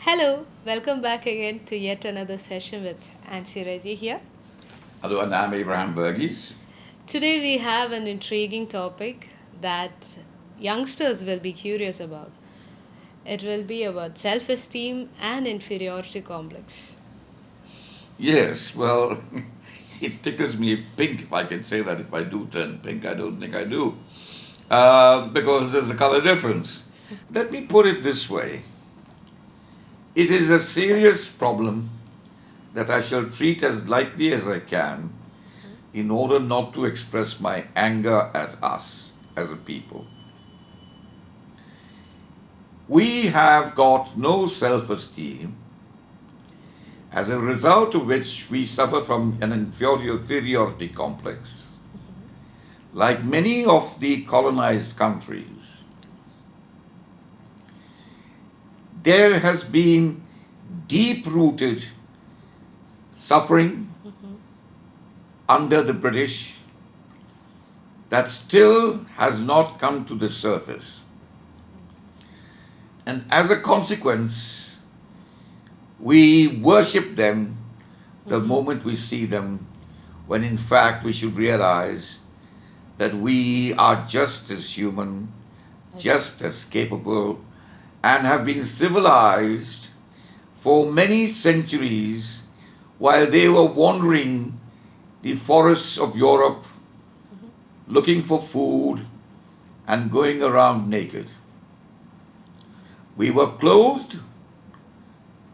Hello, welcome back again to yet another session with Ansi Reggie here. Hello, and I'm Abraham Verghese. Today we have an intriguing topic that youngsters will be curious about. It will be about self esteem and inferiority complex. Yes, well, it tickles me pink if I can say that. If I do turn pink, I don't think I do. Because there's a color difference. Let me put it this way: it is a serious problem that I shall treat as lightly as I can in order not to express my anger at us as a people. We have got no self esteem, as a result of which we suffer from an inferiority complex. Like many of the colonized countries, there has been deep rooted suffering under the British that still has not come to the surface. And as a consequence, we worship them the moment we see them, when in fact we should realize that we are just as human, just as capable, and have been civilized for many centuries while they were wandering the forests of Europe looking for food and going around naked. We were clothed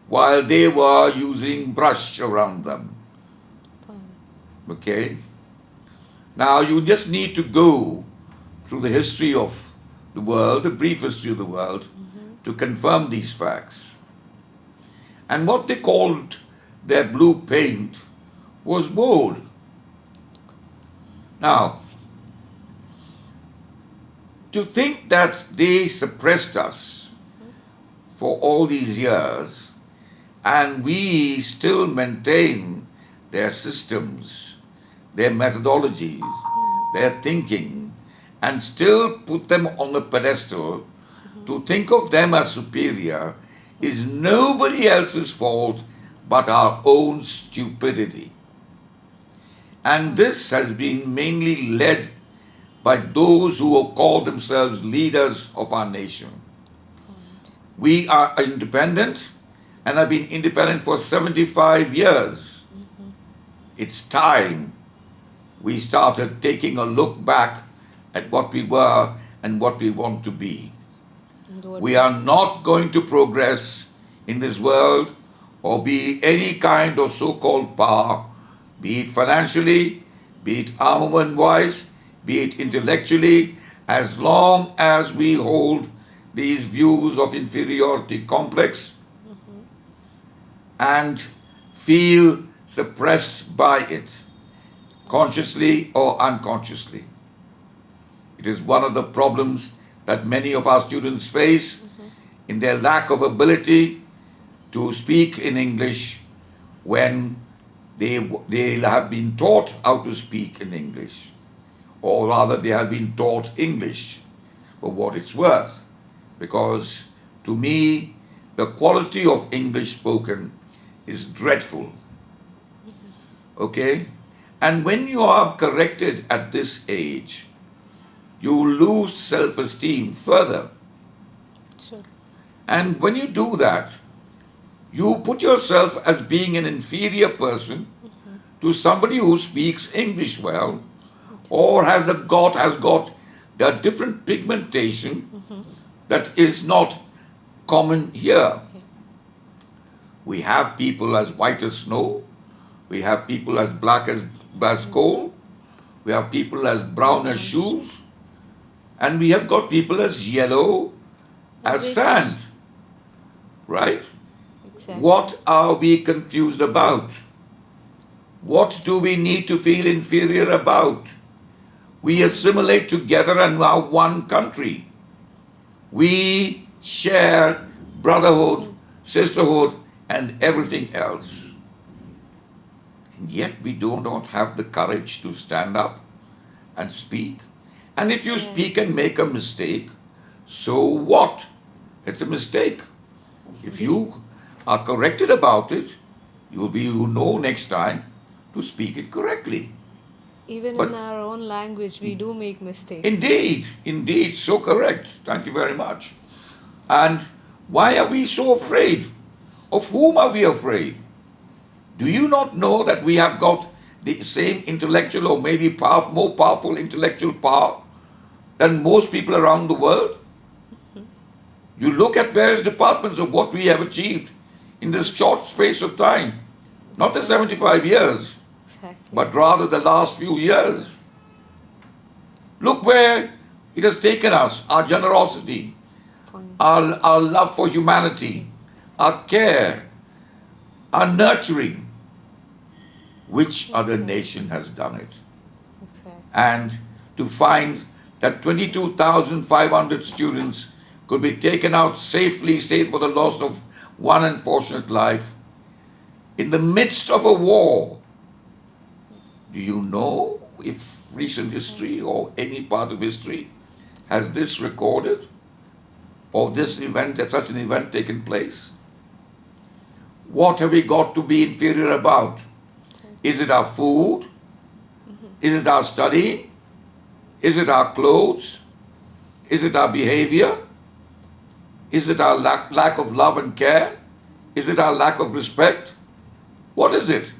while they were using brush around them. Okay? Now you just need to go through the history of the world, the brief history of the world, to confirm these facts. And what they called their blue paint was mold. Now, to think that they suppressed us for all these years and we still maintain their systems, their methodologies, their thinking, and still put them on a pedestal, to think of them as superior is nobody else's fault but our own stupidity. And this has been mainly led by those who call themselves leaders of our nation. We are independent and have been independent for 75 years. It's time we started taking a look back at what we were and what we want to be. We are not going to progress in this world or be any kind of so-called power, be it financially, be it armament-wise, be it intellectually, as long as we hold these views of inferiority complex and feel suppressed by it, consciously or unconsciously. It is one of the problems that many of our students face in their lack of ability to speak in English when they have been taught how to speak in English, or rather they have been taught English for what it's worth. Because to me, the quality of English spoken is dreadful. Okay? And when you are corrected at this age, you lose self-esteem further. Sure. And when you do that, you put yourself as being an inferior person to somebody who speaks English well, or has got a different pigmentation that is not common here. We have people as white as snow, we have people as black as coal, we have people as brown as shoes, and we have got people as yellow as sand. Right? Exactly. What are we confused about? What do we need to feel inferior about? We assimilate together and are one country. We share brotherhood, sisterhood, and everything else. And yet we do not have the courage to stand up and speak. And if you speak and make a mistake, so what? It's a mistake. If you are corrected about it, you know next time to speak it correctly. Even in But our own language, we do make mistakes. indeed, so correct. Thank you very much. And why are we so afraid? Of whom are we afraid? Do you not know that we have got the same intellectual or maybe more powerful intellectual power than most people around the world? You look at various departments of what we have achieved in this short space of time, not the 75 years, Exactly. but rather the last few years. Look where it has taken us, our generosity, Point. our love for humanity, our care, our nurturing. Which other Exactly. nation has done it? Exactly. And to find that 22,500 students could be taken out safely, save for the loss of one unfortunate life, in the midst of a war. Do you know if recent history or any part of history has this recorded? Or this event, such an event taken place? What have we got to be inferior about? Is it our food? Is it our study? Is it our clothes? Is it our behavior? Is it our lack of love and care? Is it our lack of respect? What is it?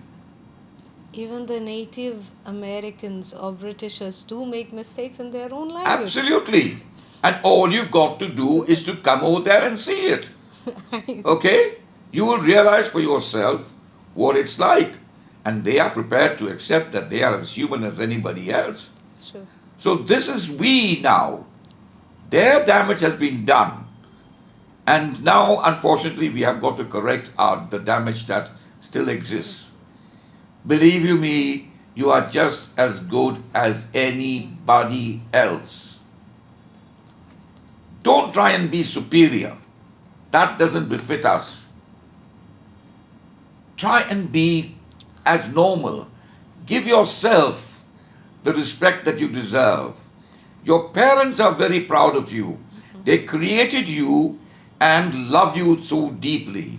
Even the Native Americans or Britishers do make mistakes in their own language. Absolutely. And all you've got to do is to come over there and see it. Okay? You will realize for yourself what it's like. And they are prepared to accept that they are as human as anybody else. Sure. So this is we now. Their damage has been done. And now, unfortunately, we have got to correct the damage that still exists. Believe you me, you are just as good as anybody else. Don't try and be superior. That doesn't befit us. Try and be as normal. Give yourself the respect that you deserve. Your parents are very proud of you. They created you and love you so deeply.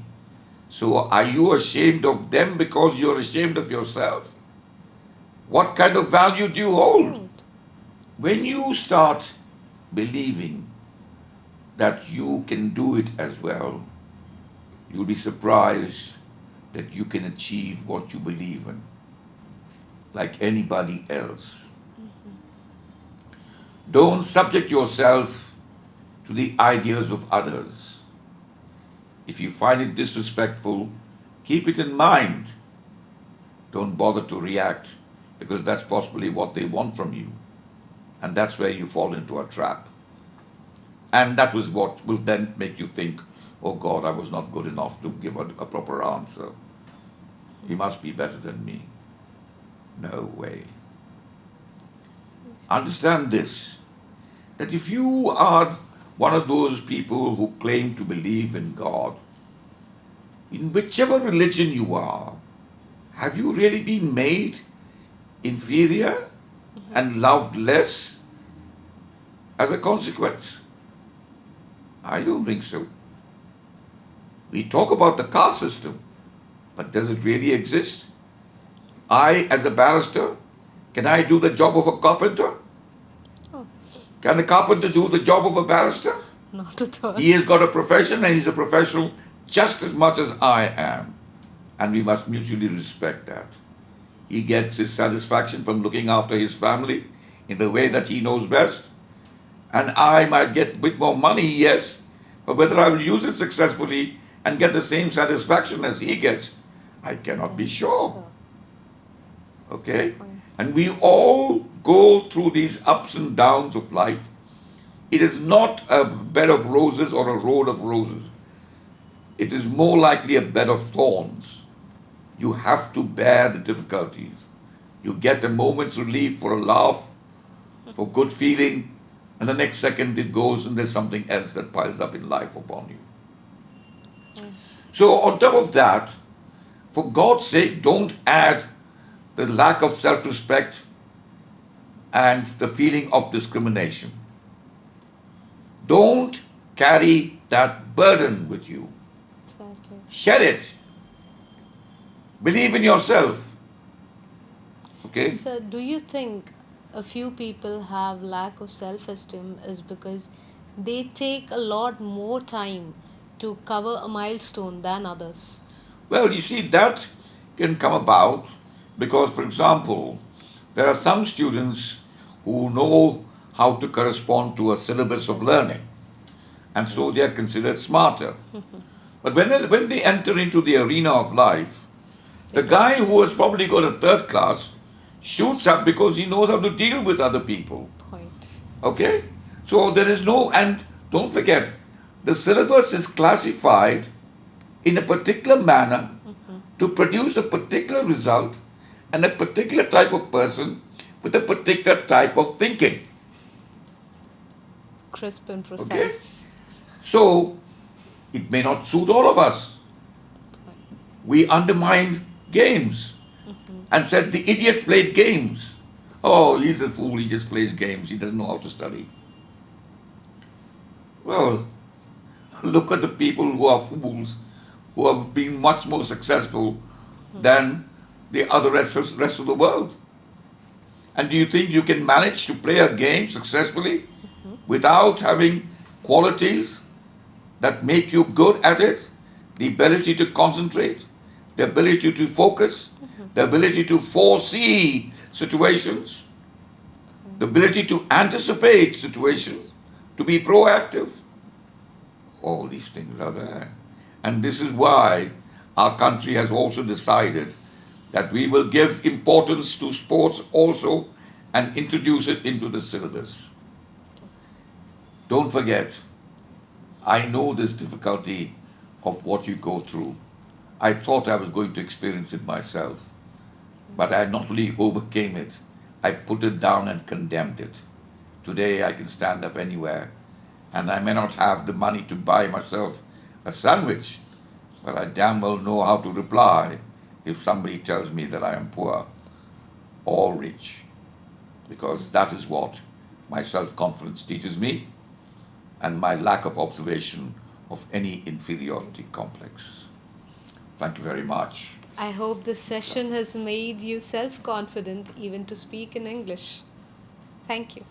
So are you ashamed of them because you're ashamed of yourself? What kind of value do you hold? When you start believing that you can do it as well, you'll be surprised that you can achieve what you believe in, like anybody else. Don't subject yourself to the ideas of others. If you find it disrespectful, keep it in mind. Don't bother to react because that's possibly what they want from you. And that's where you fall into a trap. And that was what will then make you think, oh God, I was not good enough to give a proper answer. He must be better than me. No way. Understand this, that if you are one of those people who claim to believe in God, in whichever religion you are, have you really been made inferior and loved less as a consequence? I don't think so. We talk about the caste system, but does it really exist? I, as a barrister, can I do the job of a carpenter? Oh, Can the carpenter do the job of a barrister? not at all. He has got a profession and he's a professional just as much as I am. And we must mutually respect that. He gets his satisfaction from looking after his family in the way that he knows best. And I might get a bit more money, yes, but whether I will use it successfully and get the same satisfaction as he gets, I cannot be sure. Okay? And we all go through these ups and downs of life. It is not a bed of roses or a road of roses. It is more likely a bed of thorns. You have to bear the difficulties. You get a moment's relief for a laugh, for good feeling, and the next second it goes and there's something else that piles up in life upon you. So on top of that, for God's sake, don't add the lack of self-respect and the feeling of discrimination. Don't carry that burden with you. Exactly. Share it. Believe in yourself. Okay? So, do you think a few people have lack of self-esteem is because they take a lot more time to cover a milestone than others? Well, you see, that can come about because, for example, there are some students who know how to correspond to a syllabus of learning, and so they are considered smarter. But when they enter into the arena of life, They the guy don't. who has probably got a third class shoots up because he knows how to deal with other people. Point. Okay? So there is no, and don't forget, the syllabus is classified in a particular manner to produce a particular result and a particular type of person with a particular type of thinking. Crisp and Okay? precise. So it may not suit all of us. We undermined games and said the idiot played games. Oh, he's a fool, he just plays games, he doesn't know how to study. Well, look at the people who are fools, who have been much more successful than the other rest of the world. And do you think you can manage to play a game successfully without having qualities that make you good at it? The ability to concentrate, the ability to focus, the ability to foresee situations, the ability to anticipate situations, to be proactive. All these things are there. And this is why our country has also decided that we will give importance to sports also and introduce it into the syllabus. Don't forget, I know this difficulty of what you go through. I thought I was going to experience it myself, but I not only overcame it, I put it down and condemned it. Today I can stand up anywhere, and I may not have the money to buy myself a sandwich, but I damn well know how to reply if somebody tells me that I am poor or rich, because that is what my self-confidence teaches me and my lack of observation of any inferiority complex. Thank you very much. I hope this session has made you self confident even to speak in English. Thank you.